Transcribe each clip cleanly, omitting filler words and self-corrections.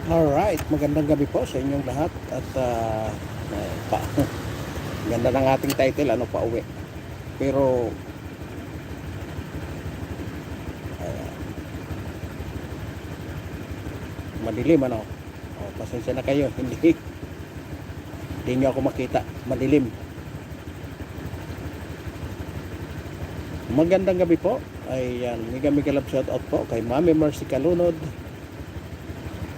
Alright, magandang gabi po sa inyong lahat at ganda ng ating title, ano, pauwi. Pero uh, madilim, ano. Pasensya na kayo, hindi nyo ako makita, madilim. Magandang gabi po. Ayan, mega love shout out po kay Mami Mercy Kalunod.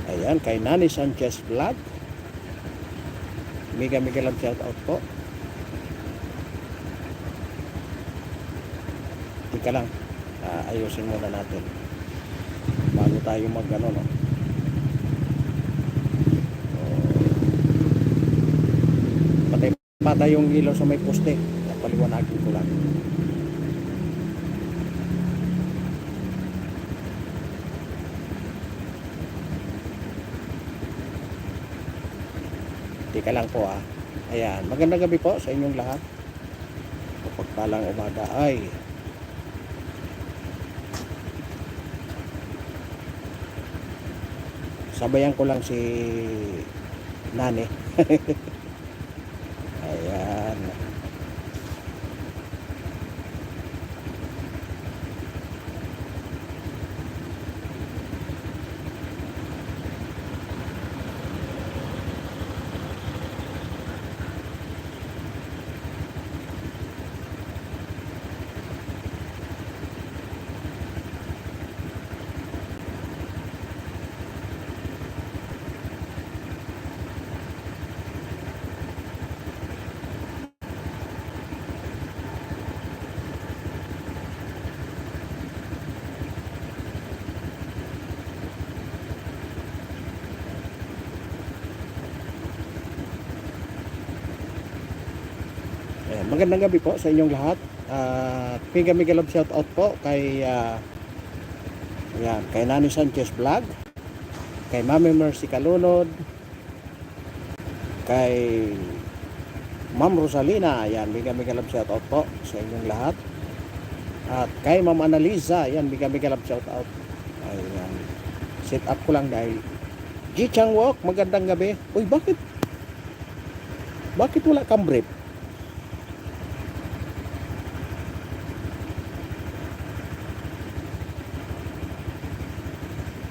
Ayan, kay Nani Sanchez Vlog. Mega love shout out po. Tika lang, ayusin muna natin bago tayo mag ano, no. Patay yung ilaw sa may poste. Paliwanagin ko lang. Tika lang po Ayan, magandang gabi po sa inyong lahat. Pagpalang umaga ay sabayan ko lang si Nani. Ayan. Magandang gabi po sa inyong lahat. Mega love shout out po kay ayan, kay Nani Sanchez Vlog, kay Mami Mercy Kalunod, kay Ma'am Rosalina. Ayan, mega love shout out po sa inyong lahat. At kay Ma'am Annalisa, ayan, mega love shout out. Ayan, set up ko lang dahil G Chang Walk, magandang gabi. Uy, bakit wala kang brief?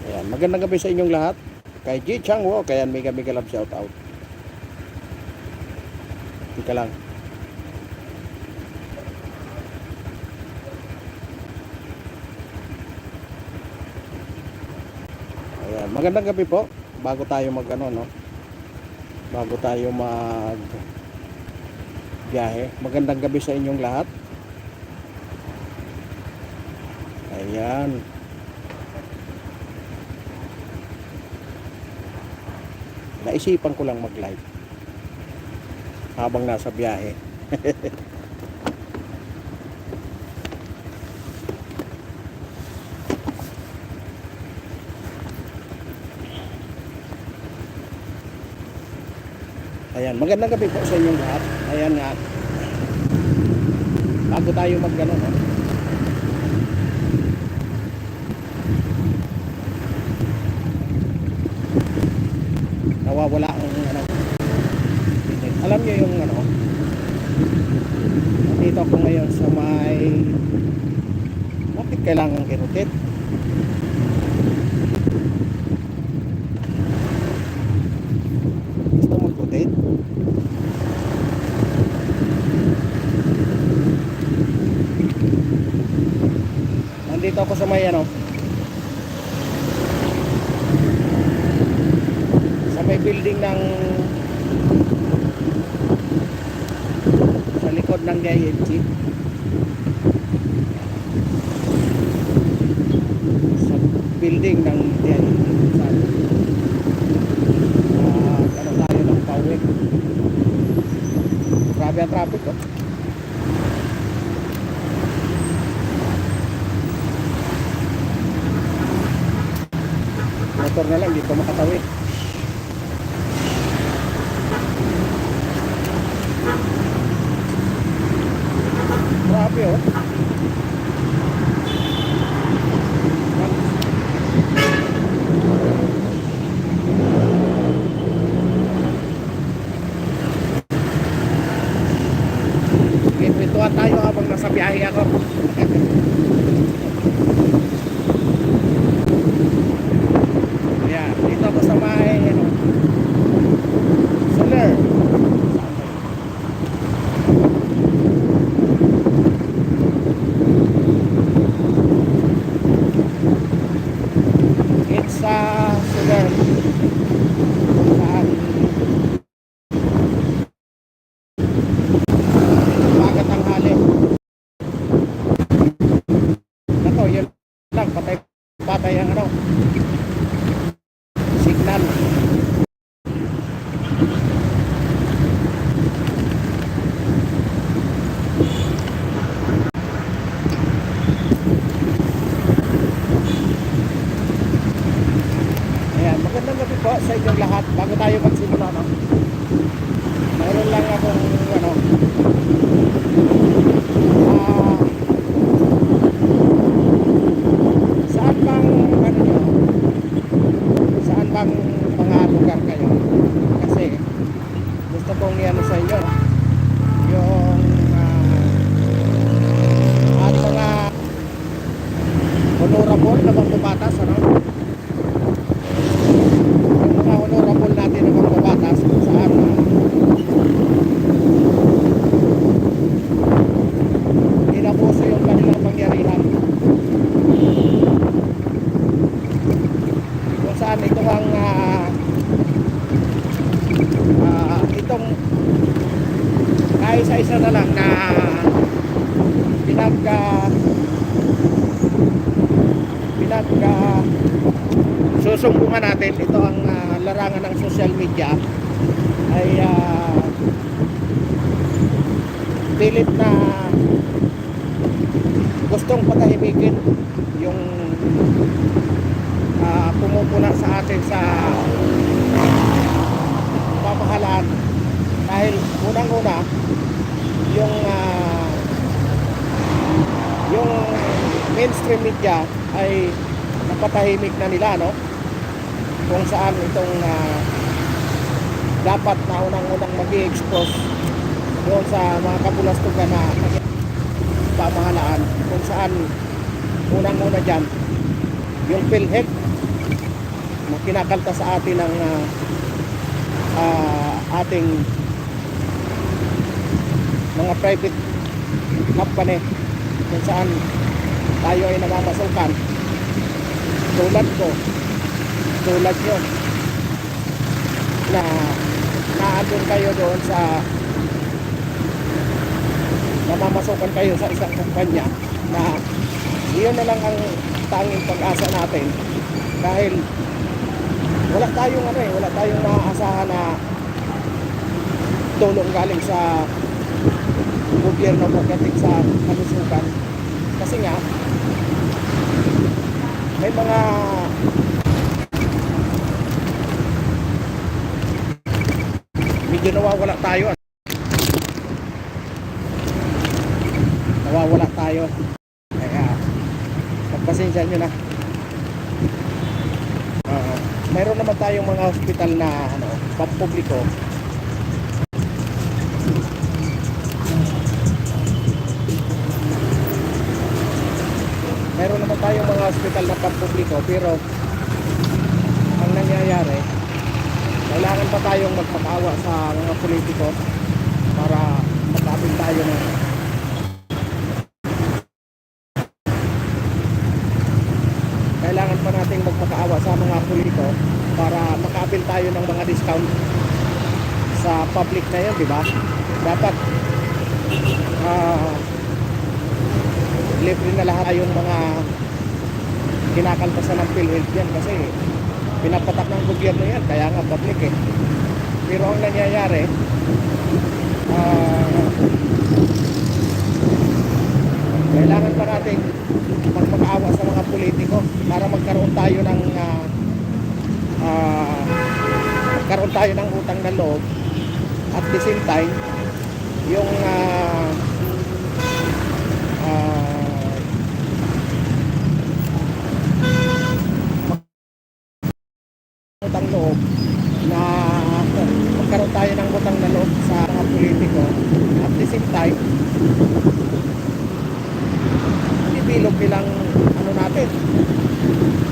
Ayan, magandang gabi sa inyong lahat. Kay G Chang Walk, ayan, mega love shout out. Tika lang. Ayan, magandang gabi po. Bago tayo mag ano, no. Bago tayo mag biyahe. Magandang gabi sa inyong lahat. Ayan. Naisipan ko lang mag-live habang nasa biyahe. Ayan, magandang gabi po sa inyong lahat. Ayan nga, bago tayo mag-ano, no? Nawawala ang ano. Alam niyo yung ano, dito ako ngayon sa may, bakit kailangan i-rotate? Gusto mag-rotate? Nandito ako sa may ano, sa may building ng sa likod ng DILG, sa building ng DILG. Ano tayo ng pauwi. Grabe ang traffic, oh. Motor na lang, hindi ko makatawid. Grabe, oh. kwentuhan tayo habang nasa biyahe ako. Ayan, dito ako sa may ano, Soler. It's Soler. Saan umaga tanghali. Ako, yun lang, patay ang ano, signal. Ayan, magandang gabi po sa inyong lahat. Bago tayo magsimula, no? Mayroon lang akong ano, ah, saan bang ano nyo? Saan bang mga lugar kayo? Kasi gusto kong yan sa inyo, no? Yung at mga honorable na mambabatas, ano? Yung mga honorable natin na mambabatas kung saan inabuso yung kanilang pangyarihan, kung saan ito ang itong kaisa-isa na lang na pinag susumbungan natin. Ito ang larangan ng social media ay pilit na gustong patahimikin yung pumupuna sa atin sa pamahalaan, dahil unang-una yung mainstream media ay napatahimik na nila, no? Kung saan itong dapat na unang-unang mag-i-expose doon sa mga kabulastugan na pamahalaan, kung saan unang-una dyan yung PhilHealth na kinakalta sa atin ng ating mga private company, kung saan tayo ay namamasukan, tulad ko, tulad nyo, na naandun kayo doon sa namamasukan kayo sa isang kumpanya na iyon na lang ang tanging pag-asa natin, dahil wala tayong wala tayong maaasahan na tulong galing sa gobyerno pagdating sa kalusugan. Kasi nga may mga medyo nawawala tayo, kaya pagpasensya nyo na. Mayroon naman tayong mga hospital na pampubliko na pampubliko, pero ang nangyayari, kailangan pa tayong magpakaawa sa mga politiko para makapit tayo ng kailangan pa nating magpakaawa sa mga politiko para makapil tayo ng mga discount sa public na yun, di ba? Dapat libre na lahat yung mga kinakaltasan ng PhilHealth yan, kasi pinapatak ng gobyerno yan, kaya nga public eh. Pero ang nangyayari, kailangan pa nating magpakaawa sa mga politiko para magkaroon tayo ng utang na loob, at the same time yung utang loob na magkaroon tayo ng utang na loob sa mga politiko, at the same time, ibilog nilang ano natin.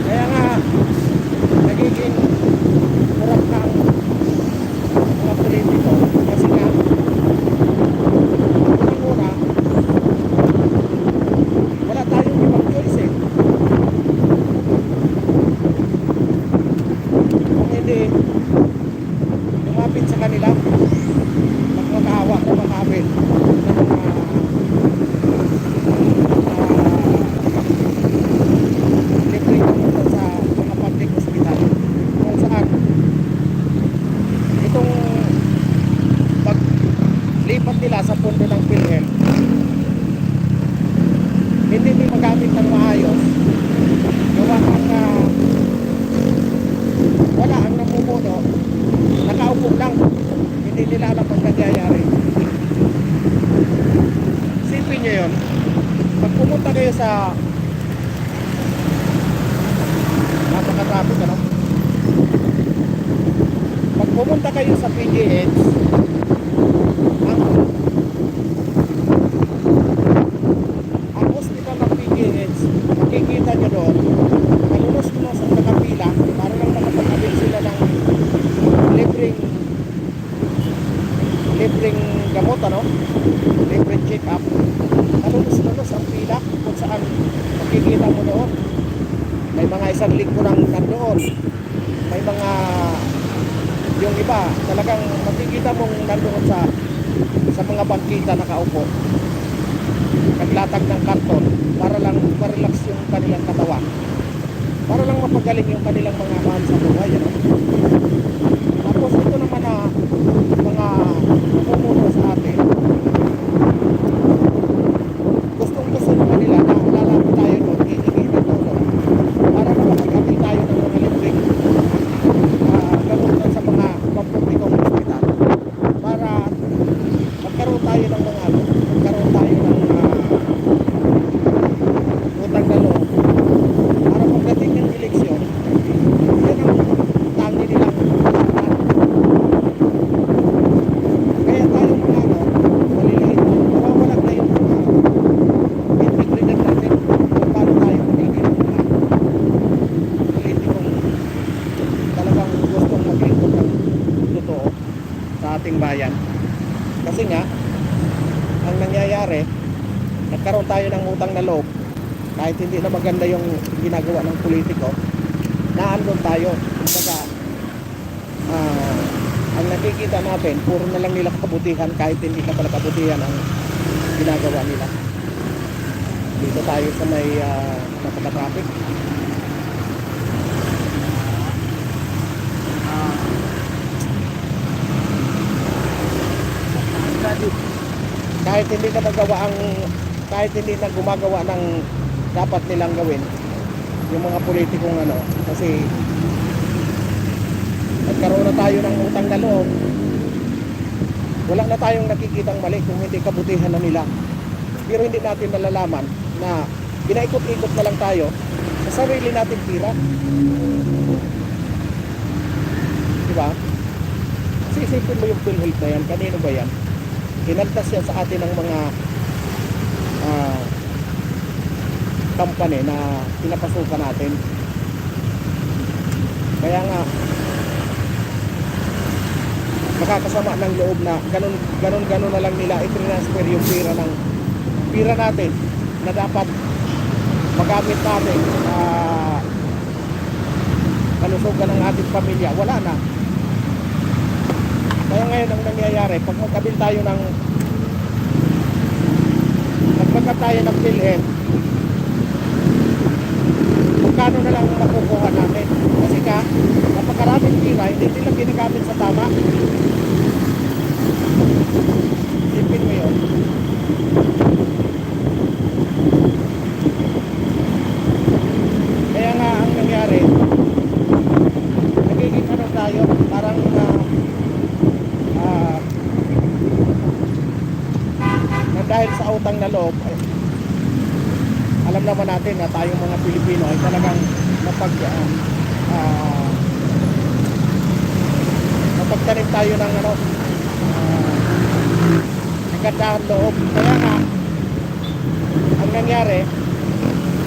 Kaya nga, nagiging kurap na ang mga politiko. Kasi nga, unang-una, wala tayong ibang choice eh. Kung hindi lumapit sa kanila, magkakawa na makapit ng mga libre na sa mga public hospital kung saan itong paglipat nila sa pondo ng PhilHealth hindi magamit ng maayos. Gawa ang wala ang namumuno, nakaupo lang, hindi nila alam ang nangyayari. Isipin nyo yun, pag pumunta kayo sa napaka-traffic, ano? Pag pumunta kayo sa PGH, ang hospital ng PGH, makikita nyo doon, malunos-lunos ang nakapila para lang makapag-abit sila ng libreng gamot, ano? Libreng check-up. Malunos-lunos ang pila kung saan makikita mo doon. May mga isang linggo nang nandoon. May mga yung iba talagang makikita mong nandoon sa mga bangkita nakaupo. Naglatag ng karton para lang ma-relax yung kanilang katawan. Para lang mapagaling yung kanilang mga mahal sa buhay, ano? Tapos ito naman na mga namumuno sa atin. Gustong-gusto naman nila na lalapit tayo doon, hihingi ng tulong para makapag-abil tayo ng mga libreng gamutan sa mga pampublikong hospital para magkaroon tayo ng mga magkaroon tayo ng utang na loob para pagdating ng eleksyon, yan ang tangi nilang paraan. Kaya tayong mga maliliit, mawawalag na yung mga integridad natin kung paano tayo maglagay ng mga politikong talagang gustong maglingkod ng totoo sa ating bayan. Kasi nga, ang nangyayari, nagkaroon tayo ng utang na loob kahit hindi na maganda yung ginagawa ng politiko, naandun tayo. Kumbaga, ang nakikita natin, puro na lang nila kabutihan kahit hindi na pala kabutihan ang ginagawa nila. Dito tayo sa may napaka-traffic. Kahit hindi na magawa kahit hindi na gumagawa ng dapat nilang gawin yung mga politikong ano, kasi nagkaroon na tayo ng utang na loob, wala na tayong nakikitang mali kung hindi kabutihan na nila, pero hindi natin nalalaman na pinaikot-ikot na lang tayo sa sarili nating pira, diba? Kasi isipin mo yung PhilHealth na yan, kanino ba yan? Kinaltas yan sa atin ng mga company na pinapasukan natin. Kaya nga makakasama ng loob na ganun na lang nila i-transfer yung pira natin na dapat magamit natin kalusugan ng ating pamilya. Wala na. Kaya ngayon ang nangyayari, pag magkabil tayo ng magpagkat tayo ng PhilHealth, magkano na lang makukuha natin? Kasi ka, napakaraming pira, hindi nila ginagamit sa tama. Isipin mo yun. Kaya nga ang nangyari, nagiging ano tayo, parang dahil sa utang na loob, alam naman natin na tayong mga Pilipino ay talagang mapagtanim tayo ng kagandahan loob. Kaya nga, ang nangyari,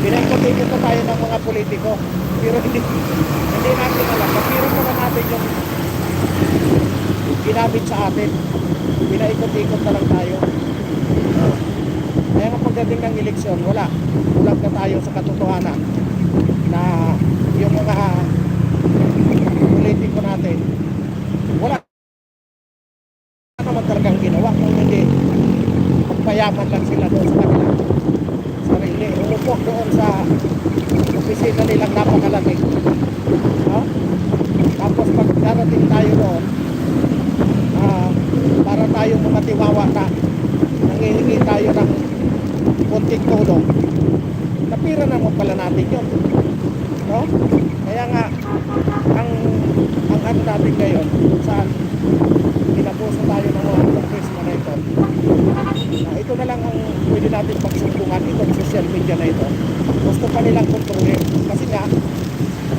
pinaikot-ikot na tayo ng mga politiko. Pero hindi natin alam. Pero naman natin yung ginamit sa atin. Pinaikot-ikot na lang tayo. Kaya nga pagdating ng eleksyon, wala. Bulag na tayo sa katotohanan na yung mga politiko natin, wala naman talagang ginawa. Kung hindi, magpayaman lang sila doon sa kanilang sarili. Umupo doon sa opisina nilang napakalamig. No? Tapos pag darating tayo doon, para tayong mga tiwawa na nangihingi tayo ng konting tulong, napira naman pala natin yun, no? Kaya nga ang ano natin ngayon, saan pinapuso tayo ng mga congressman na ito, ito na lang ang pwede natin pagsumbungan, itong social media na ito. Gusto pa nilang kontrolin kasi nga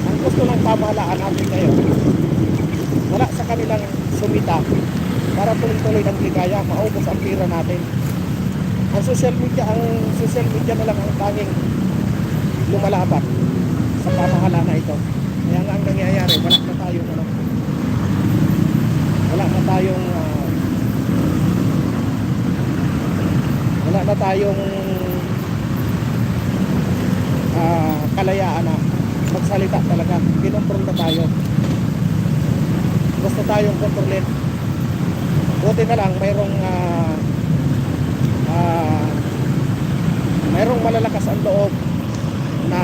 ang gusto ng pamahalaan natin ngayon, wala sa kanilang sumita para tuloy-tuloy ng ligaya, maubos ang pira natin. Ang social media na lang ang tanging lumalaban sa pamahalaan na ito. Kaya nga ang nangyayari, wala na tayong kalayaan na magsalita talaga. Kinontrol na tayo. Gusto tayong kontrolin. Buti na lang mayroong malalakas ang loob na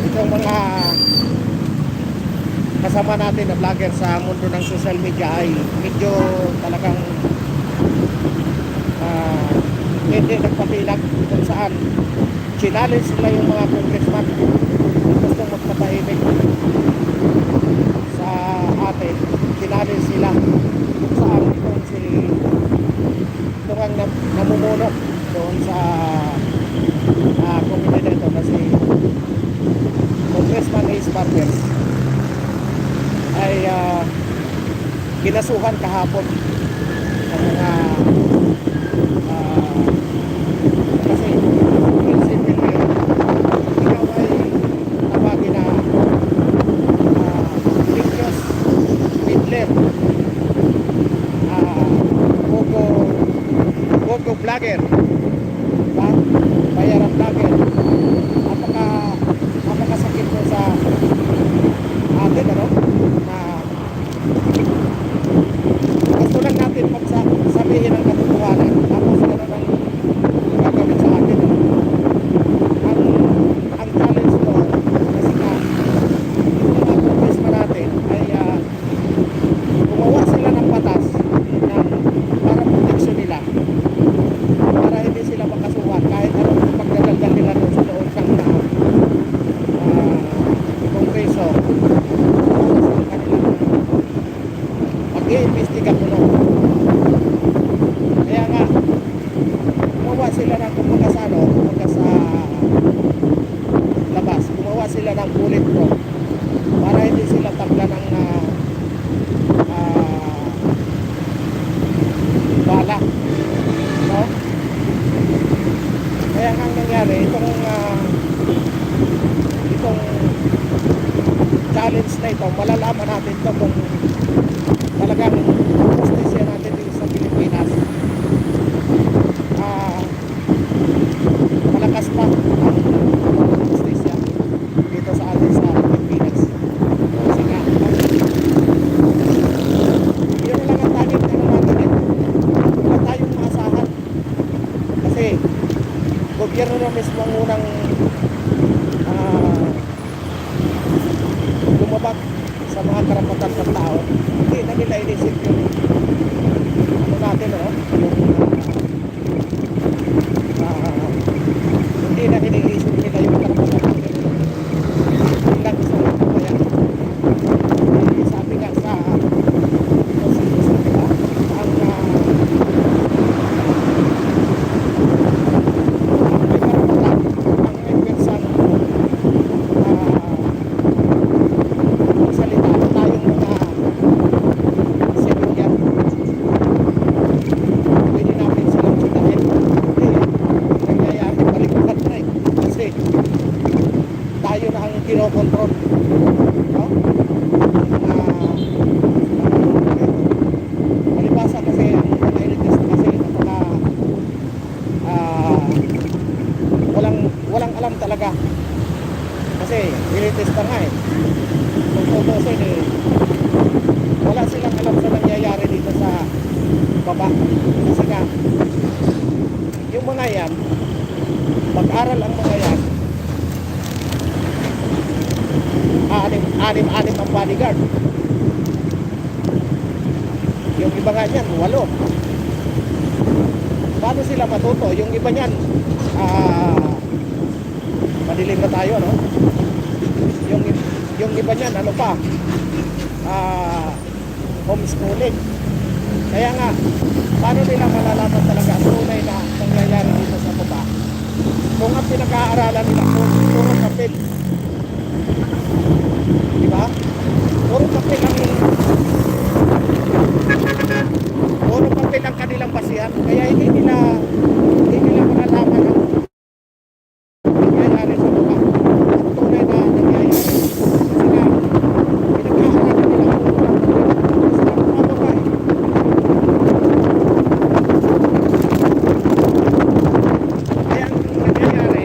itong mga kasama natin na vlogger sa mundo ng social media ay medyo talagang hindi nagpatilag kung saan challenge sila yung mga congressman gusto magpatahimik sa atin. Challenge sila kung saan itong ang namumuno doon sa community nito na si Congressman Ace Barbers ay kinasuhan kahapon ng mga kasi prinsipyo ngayon, ikaw ay tawagin na religious Hitler, Gogo vlogger, diba? Bayaran vlogger. Apakasakit mo sa atin, ano? Na gusto lang natin sabihin ang katotohanan, tapos gano'n ang gagawin sa atin, ano? Ang challenge ko kasi nga yung mga congressman natin ay gumawa sila ng batas para proteksyon nila, para hindi sila makasuhan kahit anong pagdadaldal nila doon sa loob ng kongreso. Mag-iimbestiga ko noon. Kaya nga gumawa sila ng kumbaga sa labas, gumawa sila ng bullet proof para hindi sila tabla ng bala, no? Kaya nga ang nangyari, itong challenge na ito, malalaman natin ito kung talagang justisya natin dito sa Pilipinas malakas pa ang justisya dito sa atin sa Pilipinas. Kasi nga yun lang ang tanging natin, wala tayong maasahan kasi gobyerno na mismo ang unang lumabag sa mga karapatan ng tao. Hindi na nila inisip yung ano natin, yung hindi na iniisip nila yung karapatan natin. Ilang isang kaya sabi nga sa Constitution, diba? Ang may karapatan ang may persang salita tayong mga civilian baba. Kasi nga, yung mga yan, mag-aral ang mga yan, anim ang bodyguard. Yung iba nga yan, 8. Paano sila matuto? Yung iba niyan, madilim na tayo, no? Yung iba niyan, ano pa? Homeschooling. Kaya nga, paano nila malalaman talaga ang tunay na nangyayari dito sa baba? Kung ang pinag-aaralan nila, puro papel. Di ba? Puro papel ang kanilang basihan. Kaya hindi nila malalaman ang nangyayari sa baba. Ang tunay na nangyayari. Kasi nga, pinag-aaralan nila puro papel. Kaya ang nangyayari,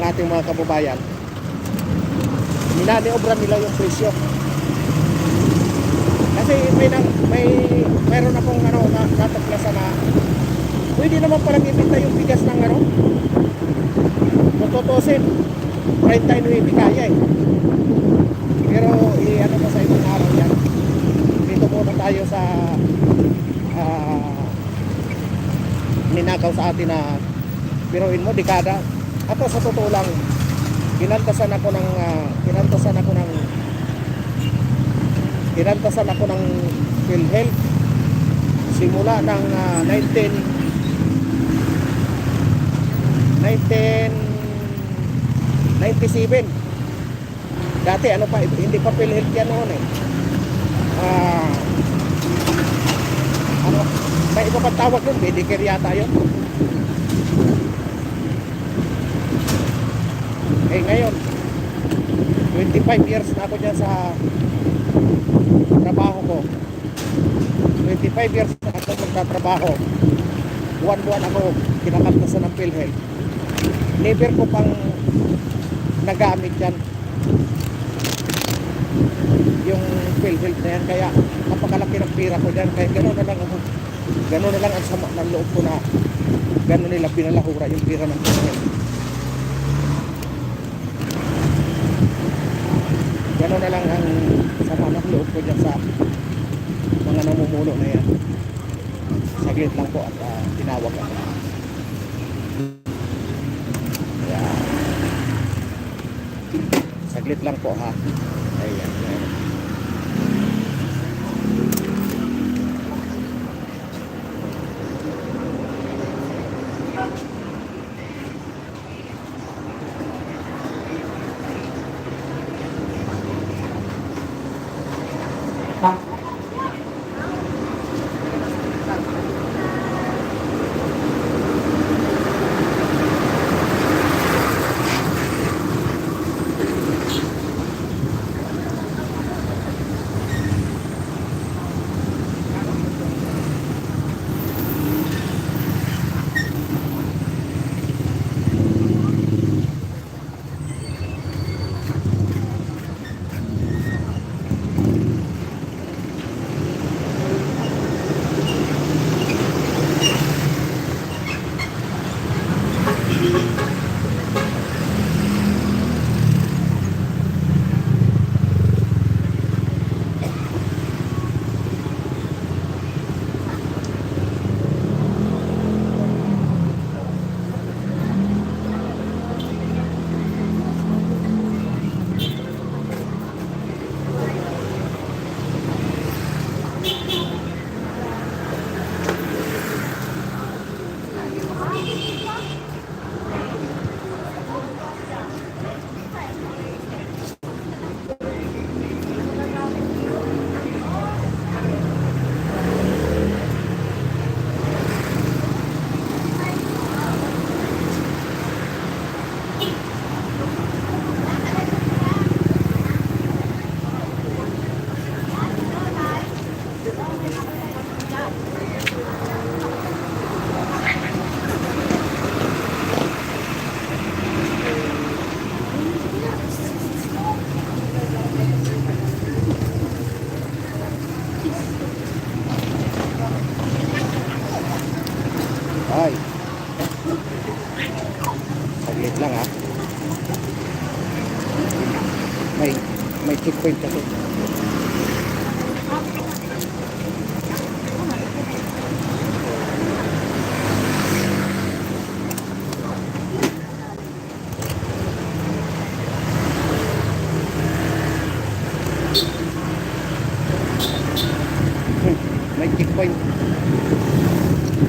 ating mga kababayan, minaniobra nila yung presyo. Kasi mayroon akong nataklasan na pwede naman palang ibenta yung bigas ng kung tutusin 39 kaya eh. Pero ano pa sa ibang araw yan. Dito muna tayo sa ninakaw sa atin na biruin mo dekada. Ako sa totoo lang, kinantasan ako ng PhilHealth simula ng 1997. Dati ano pa, hindi pa PhilHealth yan noon eh. May iba pang tawag yun, Medicare yata yun. Eh ngayon, 25 years na ako dyan sa trabaho ko. 25 years na ako magtatrabaho. Buwan-buwan ako kinakaltasan ng PhilHealth. Never ko pang nagamit yan yung PhilHealth na yan. Kaya napakalaki ng pira ko dyan. Kaya gano'n na lang ang sama ng loob ko na gano'n nila pinalahura yung pira ng PhilHealth. Gano'n na lang ang sama ng loob ko dyan sa mga namumuno na yan. Saglit lang po at tinawag ako. Kaya saglit lang po ha. Ayan. Ay, saglit lang ha. May checkpoint kasi. May checkpoint.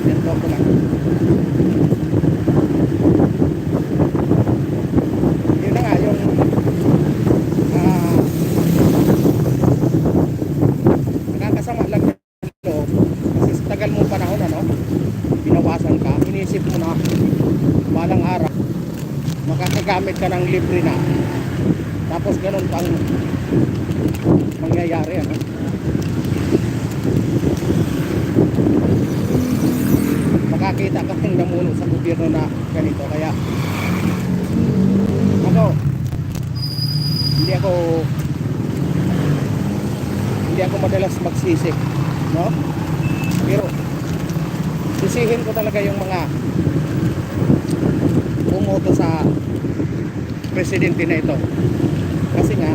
Yan po ko lang. Yun na nga yung nakakasama lang yung loob. Kasi sa tagal mong panahon binawasan ka, inisip mo na balang araw makakagamit ka ng libre na. Tapos ganun pang mangyayari makakita ka ng namuno sa gobyerno na ganito. Kaya hindi ako madalas magsisik, no? Pero sisihin ko talaga yung mga bumoto sa presidente na ito. Kasi nga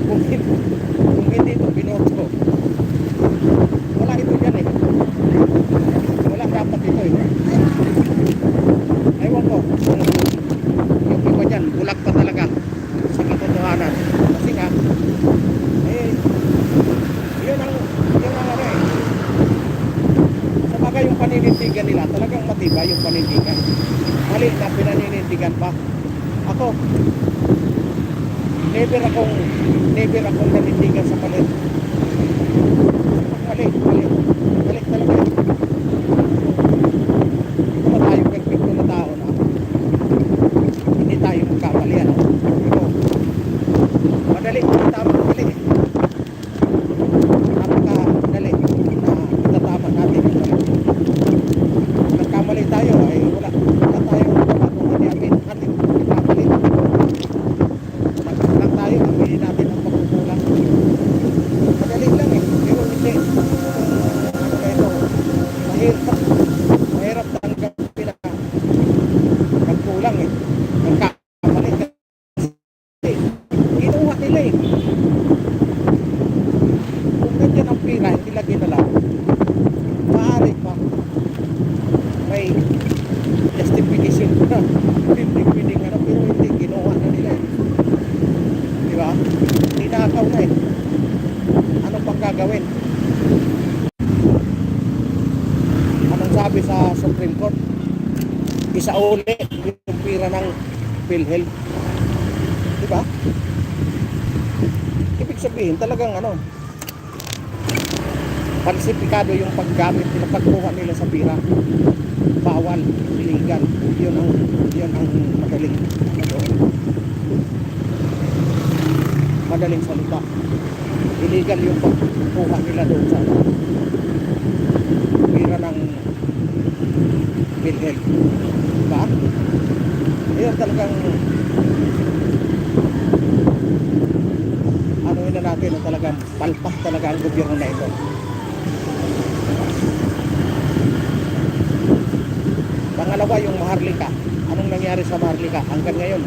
kung hindi ito binoto, wala ito dyan wala dapat ito ewan ko kung yung iba dyan bulag pa talaga sa katotohanan. Kasi nga yun ang sa bagay yung paninindigan nila talagang matibay yung panindigan. Mali na pinaninindigan pa. Ako never akong nanindigan sa mali talaga. Ito na tayo perfecto na tao na hindi tayo magkamali pero madali napakadali na itatama natin yung mali. Nagkamali tayo ay wala tayong magawa kung hindi natin nagkamali. Lang tayo, aminin natin ang pagkukulang. Madali lang pero hindi. Ito nanakaw na eh. Ano pang gagawin? Anong sabi sa Supreme Court? Isauli yung pira ng PhilHealth. Diba? Ibig sabihin talagang falsifikado yung paggamit, pagkuha nila sa pira. Bawal, illegal. Yun ang madaling salita. Illegal yung pagkuha nila doon sa pira ng PhilHealth. Diba? Yun talagang na natin na talagang palpak talaga ang gobyerno na ito. Pangalawa, yung Maharlika. Anong nangyari sa Maharlika? Hanggang ngayon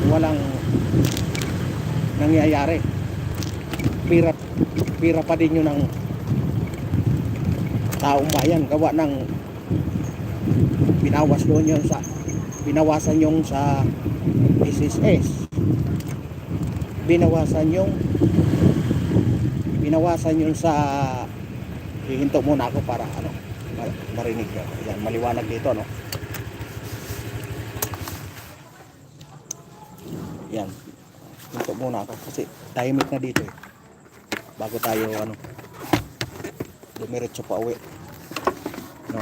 walang nangyayari. Pira pa din yun ng taong bayan, gawa ng binawasan yung sa SSS, binawasan yung sa hihinto muna ako para marinig ko. Yan, maliwanag dito, no? Yan, hinto muna ako kasi tahimik na dito eh, bago tayo dumiretso pa uwi, no?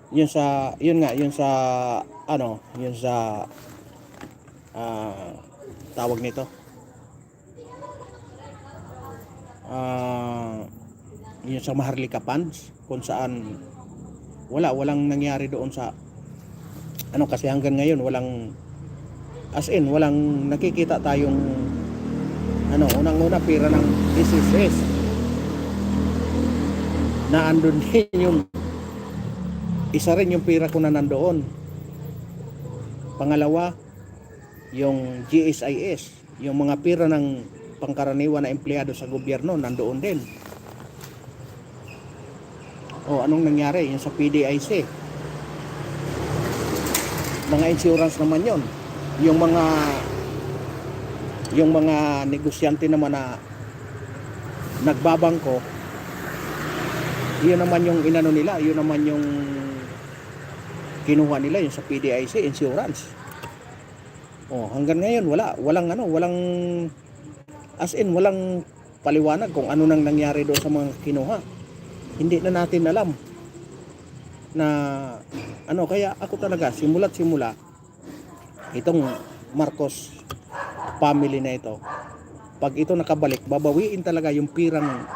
Yun sa tawag nito, yun sa Maharlika Funds, kung saan walang nangyari doon sa kasi hanggang ngayon walang nakikita tayong unang-una pira ng SSS na andun din yung isa rin yung pira ko na nandoon. Pangalawa, yung GSIS, yung mga pira ng pangkaraniwan na empleyado sa gobyerno nandoon din. O anong nangyari? Yung sa PDIC, mga insurance naman yon. Yung mga negosyante naman na nagbabangko, yun naman yung inano nila, yun naman yung kinuha nila, yung sa PDIC insurance. Hanggang ngayon walang walang paliwanag kung ano nang nangyari doon sa mga kinuha. Hindi na natin alam na kaya ako talaga simula't simula itong Marcos family na ito, pag ito nakabalik, babawiin talaga yung pirang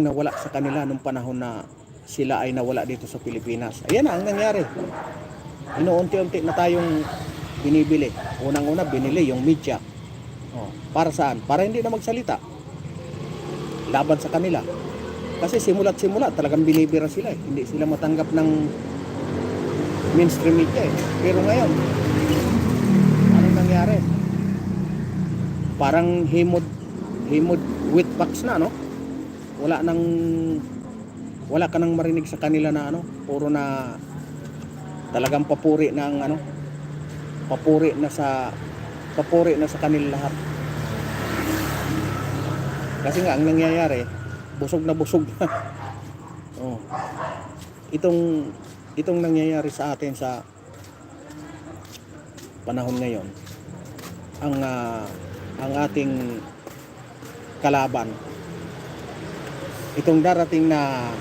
nawala sa kanila nung panahon na sila ay nawala dito sa Pilipinas. Ayan na ang nangyari. Inuunti-unti na tayong binibili. Unang-una binili yung media. Para saan? Para hindi na magsalita laban sa kanila. Kasi simula't simula talagang binibira sila eh. Hindi sila matanggap ng mainstream media eh. Pero ngayon, anong nangyari? Parang himod with facts na, no? Wala ka nang marinig sa kanila na puro na talagang papuri na sa kanila lahat. Kasi nga ang nangyayari, busog na itong nangyayari sa atin sa panahon ngayon, ang ating kalaban, itong darating na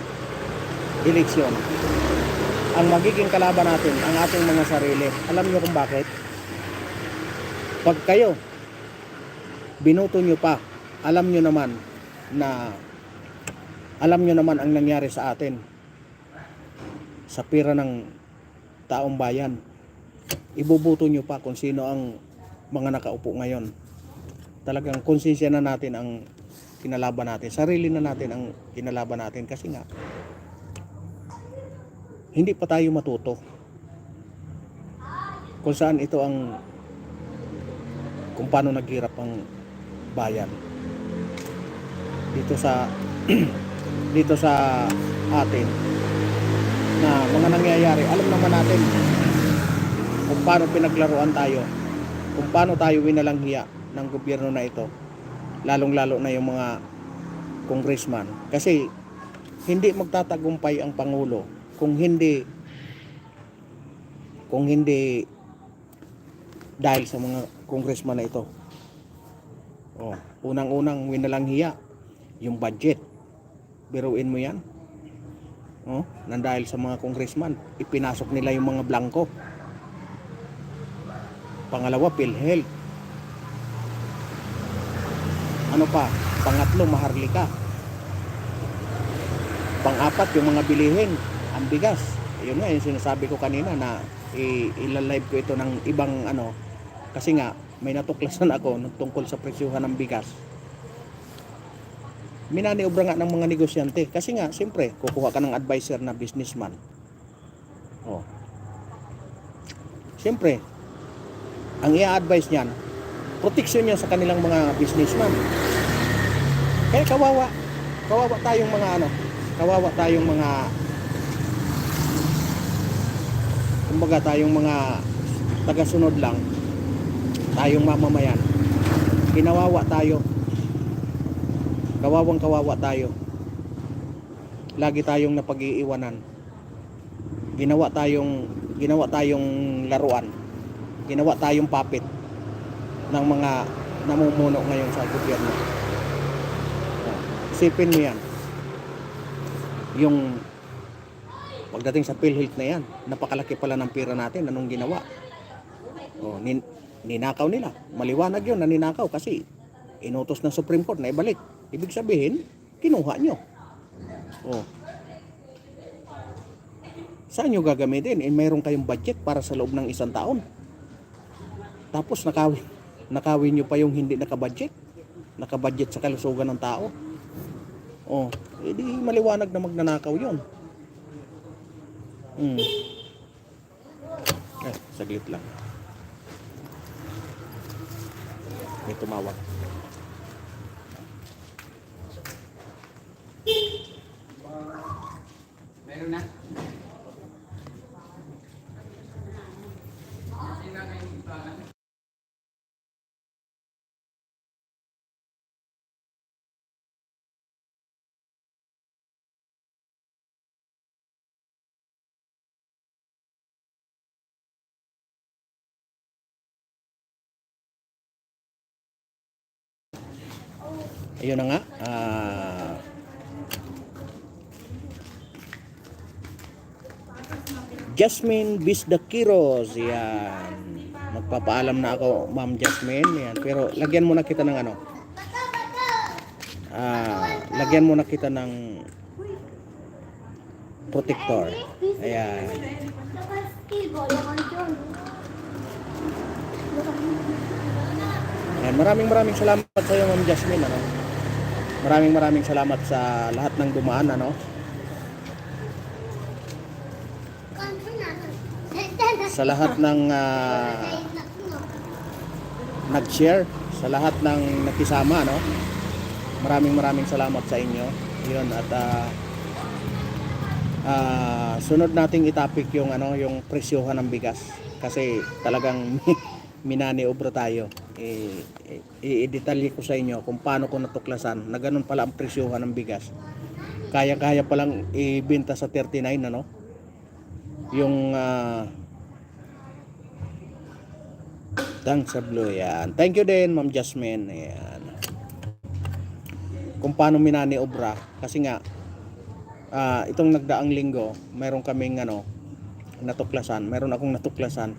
eleksyon, ang magiging kalaban natin ang ating mga sarili. Alam niyo kung bakit? Pag kayo binoto nyo pa, alam nyo naman ang nangyari sa atin sa pira ng taong bayan. Iboboto nyo pa kung sino ang mga nakaupo ngayon. Talagang konsensya na natin ang kinalaban natin, sarili na natin ang kinalaban natin, kasi nga hindi pa tayo matuto kung saan kung paano naghirap ang bayan dito sa atin. na mga nangyayari, alam naman natin kung paano pinaglaruan tayo, kung paano tayo winalanghiya ng gobyerno na ito, lalong-lalo na yung mga congressman. Kasi hindi magtatagumpay ang Pangulo kung hindi dahil sa mga congressman na ito. Oh, unang-unang winalanghiya yung budget. Biruin mo yan. Oh, nang dahil sa mga congressman, ipinasok nila yung mga blanco. Pangalawa, PhilHealth. Ano pa? Pangatlo, Maharlika. Pang-apat, yung mga bilihin, ang bigas. Yun nga, yung sinasabi ko kanina na ilalive ko ito ng ibang ano. Kasi nga, may natuklasan ako tungkol sa presyuhan ng bigas. Minaniobra nga ng mga negosyante. Kasi nga, siyempre, kukuha ka ng advisor na businessman. Oh. Siyempre, ang i-advise niyan, protection niya sa kanilang mga businessman. Kaya kawawa tayong mga ano, kawawa tayong mga, kumbaga tayong mga tagasunod lang, tayong mamamayan. Kinawawa tayo. Kawawa tayo. Lagi tayong napag-iiwanan. Ginawa tayong laruan. Ginawa tayong puppet ng mga namumuno ngayon sa gobyerno. Isipin mo yan. Yung pagdating sa PhilHealth na yan, napakalaki pala ng pera natin. Anong ginawa? Oh, ninakaw nila. Maliwanag yun na ninakaw kasi inutos ng Supreme Court na ibalik. Ibig sabihin, kinuha nyo. Oh. Saan nyo gagamitin? Mayroon kayong budget para sa loob ng isang taon. Tapos nakawin nyo pa yung hindi nakabudget. Nakabudget sa kalusugan ng tao. Oh, edi maliwanag na magnanakaw yun. Saglit lang. May tumawag. Meron na. Ayun na nga. Jasmine Bisdakiros. Yan. Magpapaalam na ako, Ma'am Jasmine. Yan. Pero lagyan muna kita ng ano. Lagyan muna kita ng protector. Ayan. Ayan. Maraming salamat sa iyo, Ma'am Jasmine. Ano? Maraming salamat sa lahat ng dumaan. Ano? Sa lahat ng nag-share, sa lahat ng nakisama, no? Maraming salamat sa inyo. Yun, at sunod nating itapik yung ano, yung presyohan ng bigas kasi talagang minaniobra tayo. I-detalye ko sa inyo kung paano ko natuklasan na ganun pala ang presyohan ng bigas. Kaya palang ibenta sa 39, ano? Yung sa blue, yan. Thank you din, Ma'am Jasmine. Ayan. Kung paano minaniobra. Kasi nga, itong nagdaang linggo, mayroon kaming natuklasan. Mayroon akong natuklasan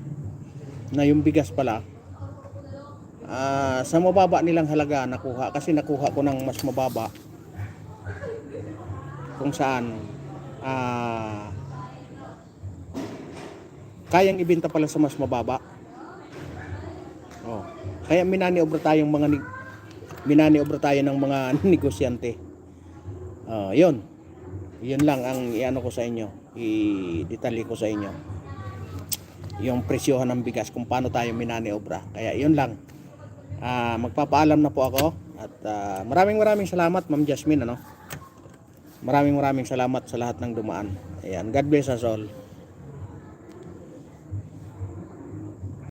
na yung bigas pala, sa mababa nilang halaga nakuha. Kasi nakuha ko ng mas mababa. Kung saan, kayang ibenta pala sa mas mababa. Oh. Kaya minaniobra tayo ng mga negosyante. Yun lang ang iano ko sa inyo, i-detalye ko sa inyo yung presyohan ng bigas, kung paano tayo minaniobra. Kaya yun lang, magpapaalam na po ako at maraming salamat, Ma'am Jasmine, ano. Maraming salamat sa lahat ng dumaan. Ayan, God bless us all.